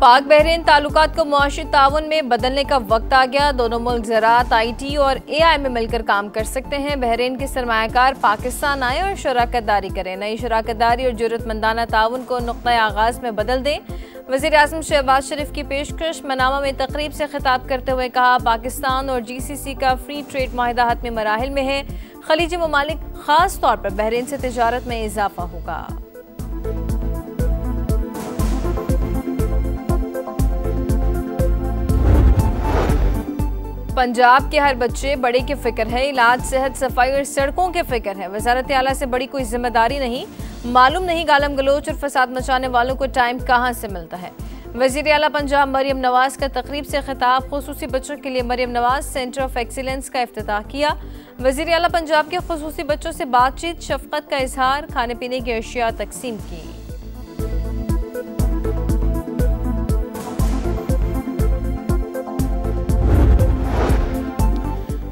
पाक बहरीन ताल्लुकात को मुआशी ताउन में बदलने का वक्त आ गया। दोनों मुल्क ज़राअत, IT और AI में मिलकर काम कर सकते हैं। बहरीन के सरमायाकार पाकिस्तान आए और शराकतदारी करें। नई शराकतदारी और जरूरतमंदाना ताउन को नुक्ता आगाज में बदल दें। वज़ीर आज़म शहबाज शरीफ की पेशकश। मनामा में तकरीब से खिताब करते हुए कहा, पाकिस्तान और GCC का फ्री ट्रेड माहिदा हतमी मराहिल में है। खलीजी ममालिक खास तौर पर बहरीन से तिजारत में इजाफा होगा। पंजाब के हर बच्चे बड़े की फिक्र है। इलाज, सेहत, सफाई और सड़कों की फिक्र है। वजारत आला से बड़ी कोई जिम्मेदारी नहीं। मालूम नहीं गालम गलोच और फसाद मचाने वालों को टाइम कहां से मिलता है। वजीर आला पंजाब मरियम नवाज का तकरीब से खिताब। खुसूसी बच्चों के लिए Maryam Nawaz centre of excellence का इफ्तिताह किया। वजीर आला पंजाब के खुसूसी बच्चों से बातचीत, शफकत का इजहार, खाने पीने की अशिया तकसीम की।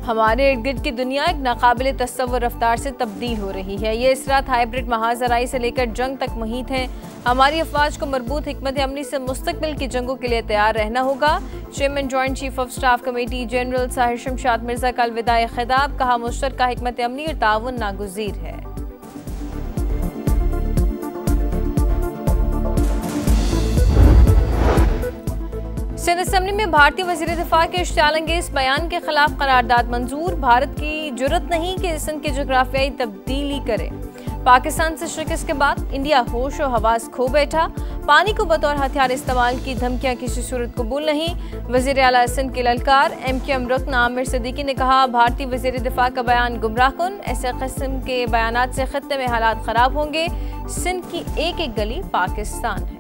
हमारे इर्द गिर्द की दुनिया एक नाकाबिल तस्वुर रफ्तार से तब्दील हो रही है। ये इस रात हाइब्रिड महाजराई से लेकर जंग तक मुहित है। हमारी अफवाज को मरबूत हिकमत अमली से मुस्तकबिल की जंगों के लिए तैयार रहना होगा। Chairman joint chief of staff committee general Sahir Shamshad Mirza का अलविदाई खिताब। कहा, मुश्तरका हिकमत अमली और ताउन नागुज़ीर है। सिंध असेंबली में भारतीय वज़ीर दिफा के इश्तियाल-अंगेज बयान के खिलाफ करारदाद मंजूर। भारत की जुर्रत नहीं कि सिंध की जोग्राफियाई तब्दीली करे। पाकिस्तान से शिकस्त के बाद इंडिया होश और हवास खो बैठा। पानी को बतौर हथियार इस्तेमाल की धमकियां किसी सूरत कबूल नहीं। वज़ीर आला सिंध के ललकार। MQM रुकन आमिर सिद्दीकी ने कहा, भारतीय वज़ीर दिफा का बयान गुमराहकुन। ऐसे किस्म के बयानात से खत्ते में हालात खराब होंगे। सिंध की एक एक गली पाकिस्तान है।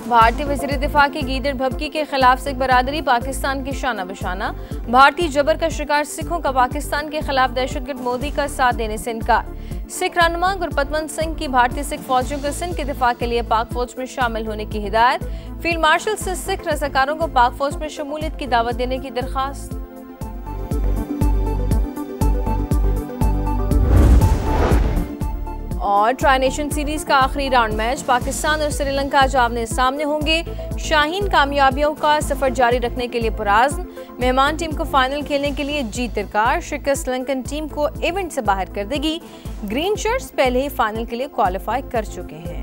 भारतीय वज़ीर दिफा की गीदड़ भभकी के खिलाफ सिख बरादरी पाकिस्तान की शाना बशाना। भारतीय जबर का शिकार सिखों का पाकिस्तान के खिलाफ दहशतगर्द मोदी का साथ देने से इनकार। सिख रहनुमा गुरपतवंत सिंह की भारतीय सिख फौजियों को सिंध के दिफा के लिए पाक फौज में शामिल होने की हिदायत। फील्ड मार्शल से सिख रज़ाकारों को पाक फौज में शमूलियत की दावत देने की दरख्वास्त। और ट्राई नेशन सीरीज का आखिरी राउंड मैच पाकिस्तान और श्रीलंका आज आमने सामने होंगे। शाहीन कामयाबियों का सफर जारी रखने के लिए पुराज़्म। मेहमान टीम को फाइनल खेलने के लिए जीत दरकार। शिकस्त श्रीलंकन टीम को इवेंट से बाहर कर देगी। ग्रीन शर्ट्स पहले ही फाइनल के लिए क्वालिफाई कर चुके हैं।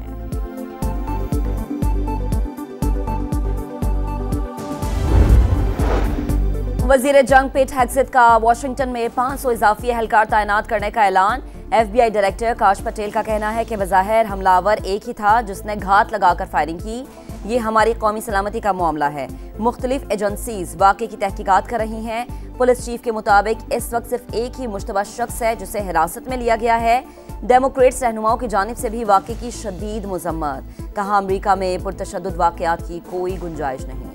वजीर जंग पेट हेग्सेट का वाशिंगटन में 500 इजाफी एहलकार तैनात करने का ऐलान। FBI डायरेक्टर काश पटेल का कहना है कि बज़ाहिर हमलावर एक ही था जिसने घात लगाकर फायरिंग की। ये हमारी कौमी सलामती का मामला है। मुख्तलिफ एजेंसीज वाक़े की तहकीकात कर रही हैं। पुलिस चीफ के मुताबिक इस वक्त सिर्फ एक ही मुश्तबा शख्स है जिसे हिरासत में लिया गया है। डेमोक्रेट्स रहनुमाओं की जानिब से भी वाक़े की शदीद मुज़म्मत। कहा, अमरीका में पुरतशद्दुद वाक़यात की कोई गुंजाइश नहीं।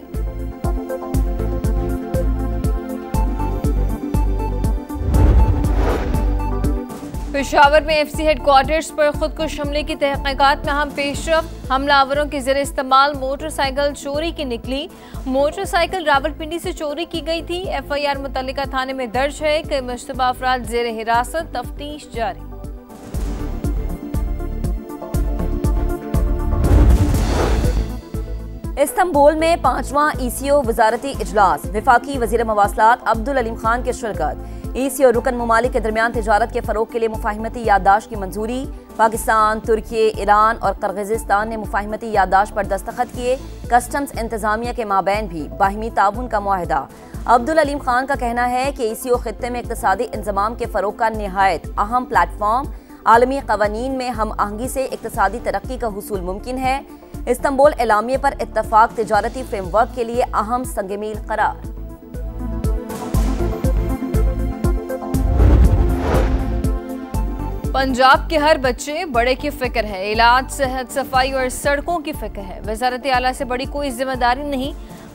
पेशावर में FC हेडक्वार्टर्स पर खुदकुश हमले की तहकीकात में अहम पेशरफ। हमलावरों के ज़रिए इस्तेमाल मोटरसाइकिल चोरी की निकली। मोटरसाइकिल रावलपिंडी से चोरी की गई थी। FIR मुतल्लिका थाने में दर्ज है। कई मुश्तबा अफराद ज़ेर हिरासत, तफ्तीश जारी। इस्तांबुल में 5वां ECO वजारती इजलास। वफाकी वज़ीर मवासलात अब्दुल अलीम खान की शिरकत। ECO रुकन ममालिक के दरमियान तिजारत के फ़रोग के लिए मुफाहिमती याददाश्त की मंजूरी। पाकिस्तान, तुर्की, ईरान और किर्गिज़स्तान ने मुफाहिमती याददाश्त पर दस्तखत किए। कस्टम्स इंतज़ामिया के माबैन भी बाहिमी ताउन का मुआहदा। अब्दुल अलीम खान का कहना है कि ECO खित्ते में इक़्तिसादी इंज़माम के फ़रोग का निहायत अहम प्लेटफॉर्म। आलमी क़वानीन में हम आहंगी से इक़्तिसादी तरक्की का हुसूल मुमकिन है। इस्तांबुल एलामिया पर इत्तफ़ाक़ तिजारती फ्रेमवर्क के लिए अहम संग-मील करार। पंजाब के हर बच्चे बड़े की फिक्र है। इलाज, सेहत, सफाई और सड़कों की फिक्र है। वज़ारत आला से बड़ी कोई जिम्मेदारी नहीं।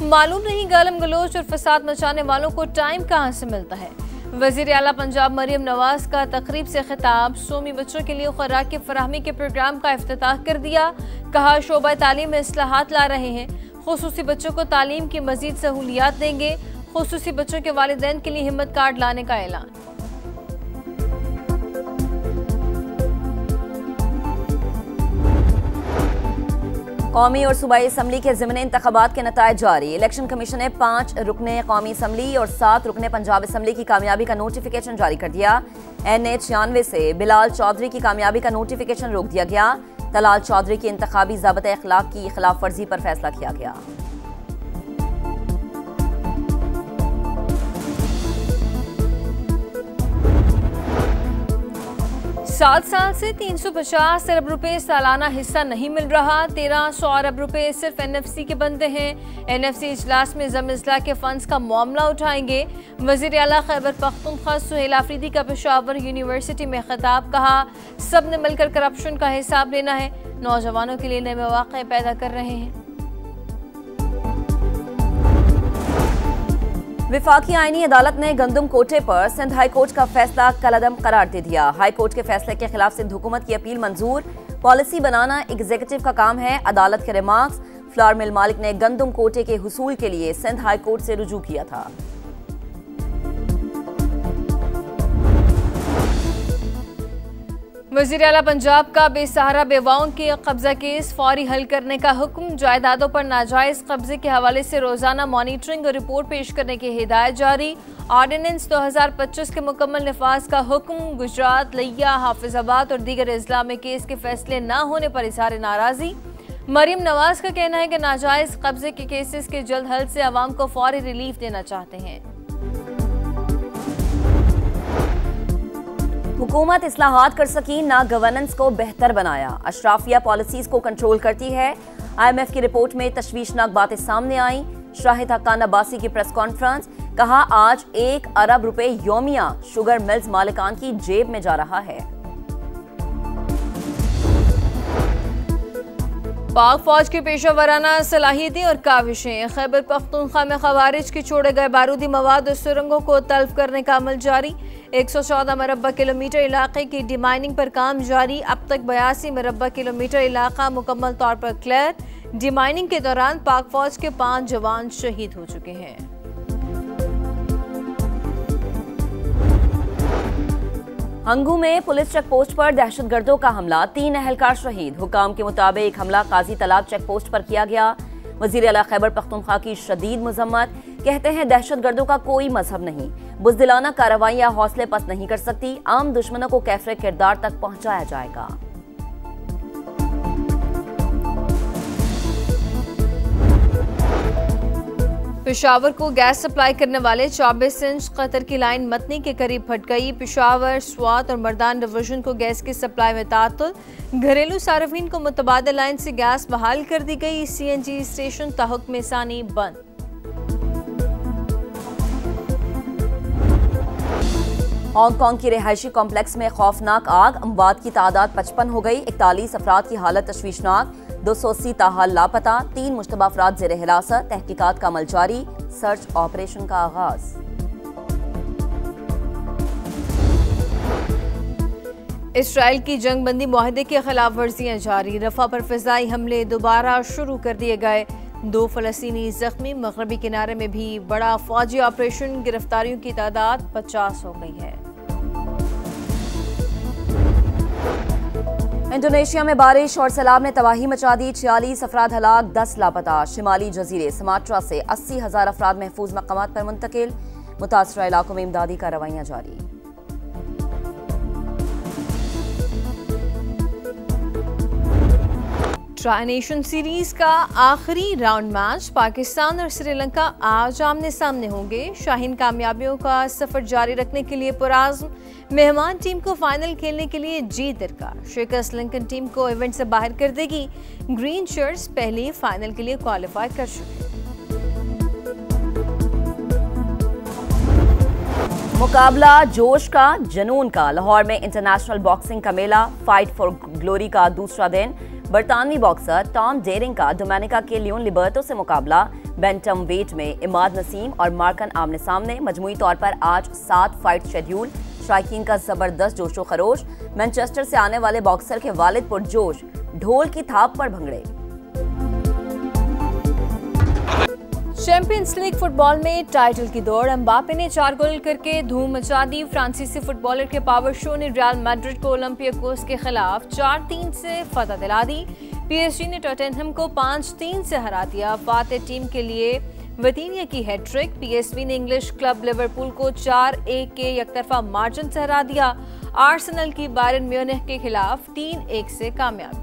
मालूम नहीं गालम गलोच और फसाद मचाने वालों को टाइम कहां से मिलता है। वज़ीर आला पंजाब मरियम नवाज का तकरीब से खिताब। सोमी बच्चों के लिए खुराक की फराहमी के प्रोग्राम का इफ्तिताह कर दिया। कहा, शोबा तालीम में इस्लाहात ला रहे हैं। खुसूसी बच्चों को तालीम की मजीद सहूलियात देंगे। खुसूसी बच्चों के वालिदैन के लिए हिम्मत कार्ड लाने का ऐलान। कौमी और सूबाई असम्बली के ज़िमनी इंतखाबात के नतायज जारी। इलेक्शन कमीशन ने 5 रुकने कौमी असम्बली और 7 रुकने पंजाब असम्बली की कामयाबी का नोटिफिकेशन जारी कर दिया। NH-96 से बिलाल चौधरी की कामयाबी का नोटिफिकेशन रोक दिया गया। तलाल चौधरी की इंतखाबी ज़ाब्ता अखलाक की खिलाफ वर्जी पर फैसला किया गया। सात साल से 350 अरब रुपए सालाना हिस्सा नहीं मिल रहा। 1300 अरब रुपए सिर्फ NFC के बनते हैं। NFC इजलास में ज़म-इज़ला के फंड्स का मामला उठाएंगे। वज़ीर आला खैबर पख्तूनख्वा सुहेल आफरीदी का पेशावर यूनिवर्सिटी में खिताब, कहा सब ने मिलकर करप्शन का हिसाब लेना है, नौजवानों के लिए नए मौक़े पैदा कर रहे हैं। विफाकी आईनी अदालत ने गंदम कोटे पर सिंध हाई कोर्ट का फैसला कलअदम करार दे दिया। हाई कोर्ट के फैसले के खिलाफ सिंध हुकूमत की अपील मंजूर। पॉलिसी बनाना एग्जीक्यूटिव का काम है। अदालत के रिमार्क्स, फ्लावर मिल मालिक ने गंदम कोटे के हुसूल के लिए सिंध हाई कोर्ट से रुजू किया था। वज़ीर आला पंजाब का बेसहारा बेवाओं के कब्जा केस फौरी हल करने का हुक्म। जायदादों पर नाजायज कब्जे के हवाले से रोजाना मॉनिटरिंग और रिपोर्ट पेश करने की हिदायत जारी। ऑर्डिनेंस 2025 के मुकम्मल नफाज का हुक्म। गुजरात, लिया, हाफिजाबाद और दीगर अजला में केस के फैसले न होने पर इजहार नाराजी। मरीम नवाज का कहना है कि नाजायज कब्जे के केसेस के जल्द हल से अवाम को फौरी रिलीफ देना चाहते हैं। हुकूमत इस्लाहात कर सकी, ना गवर्नेंस को बेहतर बनाया। अशराफिया पॉलिसीज को कंट्रोल करती है। IMF की रिपोर्ट में तशवीशनाक बातें सामने आई। शाहिद हक्कान अब्बासी की प्रेस कॉन्फ्रेंस, कहा आज 1 अरब रुपए योमिया शुगर मिल्स मालिकान की जेब में जा रहा है। पाक फौज की पेशा वराना सलाहियतें और काविशें। खैबर पख्तूनख्वा में खवारिज की छोड़े गए बारूदी मवाद और सुरंगों को तल्फ करने का अमल जारी। 114 मरबा किलोमीटर इलाके की डिमाइनिंग पर काम जारी। अब तक 82 मरबा किलोमीटर इलाका मुकम्मल तौर पर क्लियर। डिमाइनिंग के दौरान पाक फौज के 5 जवान शहीद हो चुके हैं। हंगू में पुलिस चेक पोस्ट पर दहशतगर्दों का हमला, 3 अहलकार शहीद। हुकाम के मुताबिक हमला काजी तालाब चेक पोस्ट पर किया गया। वज़ीर आला खैबर पख्तूनख्वा की शदीद मजम्मत, कहते हैं दहशतगर्दों का कोई मजहब नहीं, बुज़दिलाना कार्रवाइयां हौसले पस्त नहीं कर सकती। आम दुश्मनों को कैफरे किरदार तक पहुंचाया जाएगा। पेशावर को गैस सप्लाई करने वाले 24 इंच कतर की लाइन मतनी के करीब फट गई। पेशावर, स्वात और मर्दान डिवीजन को गैस की सप्लाई में तातुल। घरेलू सार्फिन को मुतबादिल लाइन से गैस बहाल कर दी गई। CNG स्टेशन ताहुक्म सानी बंद। हांगकांग की रिहायशी कॉम्प्लेक्स में खौफनाक आग, अमवात की तादाद 55 हो गई। 41 अफराद की हालत तशवीशनाक, 280 ताहाल लापता। 3 मुश्तबा अफराद ज़ेर हिरासत। तहकीकात का अमल जारी। सर्च ऑपरेशन का आगाज। इसराइल की जंगबंदी मुआहदे की खिलाफ वर्जियां जारी। रफा पर फिजाई हमले दोबारा शुरू कर दिए गए। 2 फलस्तीनी जख्मी। मगरबी किनारे में भी बड़ा फौजी ऑपरेशन। गिरफ्तारियों की तादाद 50 हो गई है। इंडोनेशिया में बारिश और सैलाब ने तबाही मचा दी। 46 अफराद हलाक, 10 लापता। शिमाली जजीरे सुमात्रा से 80,000 अफराद महफूज मकामात पर मुंतकिल। मुतासरा इलाकों में इमदादी कार्रवाइयां जारी। ट्राई नेशन सीरीज का आखिरी राउंड मैच पाकिस्तान और श्रीलंका आज आमने सामने होंगे। शाहीन कामयाबियों का सफर जारी रखने के लिए पुराज़्म। मेहमान टीम को फाइनल खेलने के लिए जीत दरकार। शिकस्त लिंकन टीम को इवेंट से बाहर कर देगी। ग्रीन शर्ट्स पहले फाइनल के लिए क्वालिफाई कर चुके। मुकाबला जोश का, जुनून का। लाहौर में इंटरनेशनल बॉक्सिंग का मेला, फाइट फॉर ग्लोरी का दूसरा दिन। बरतानवी बॉक्सर टॉम डेरिंग का डोमिनिका के लियोन लिबर्टो से मुकाबला। बेंटम वेट में इमाद नसीम और मार्कन आमने सामने। मजमूई तौर पर आज 7 फाइट शेड्यूल। शायकीन का जबरदस्त जोशो खरोश। मैनचेस्टर से आने वाले बॉक्सर के वालिद पुरजोश, ढोल की थाप पर भंगड़े। चैंपियंस लीग फुटबॉल में टाइटल की दौड़। एम्बापे ने 4 गोल करके धूम मचा दी। फ्रांसीसी फुटबॉलर के पावर शो ने रियल मैड्रिड को ओलंपियाकोस के खिलाफ 4-3 से फतह दिला दी। PSG ने टॉटेनहम को 5-3 से हरा दिया। फातेह टीम के लिए वितीनिया की हैट्रिक। PSV ने इंग्लिश क्लब लिवरपूल को 4-1 के एकतरफा मार्जिन से हरा दिया। आर्सेनल की बायरन म्यूनिख के खिलाफ 3-1 से कामयाबी।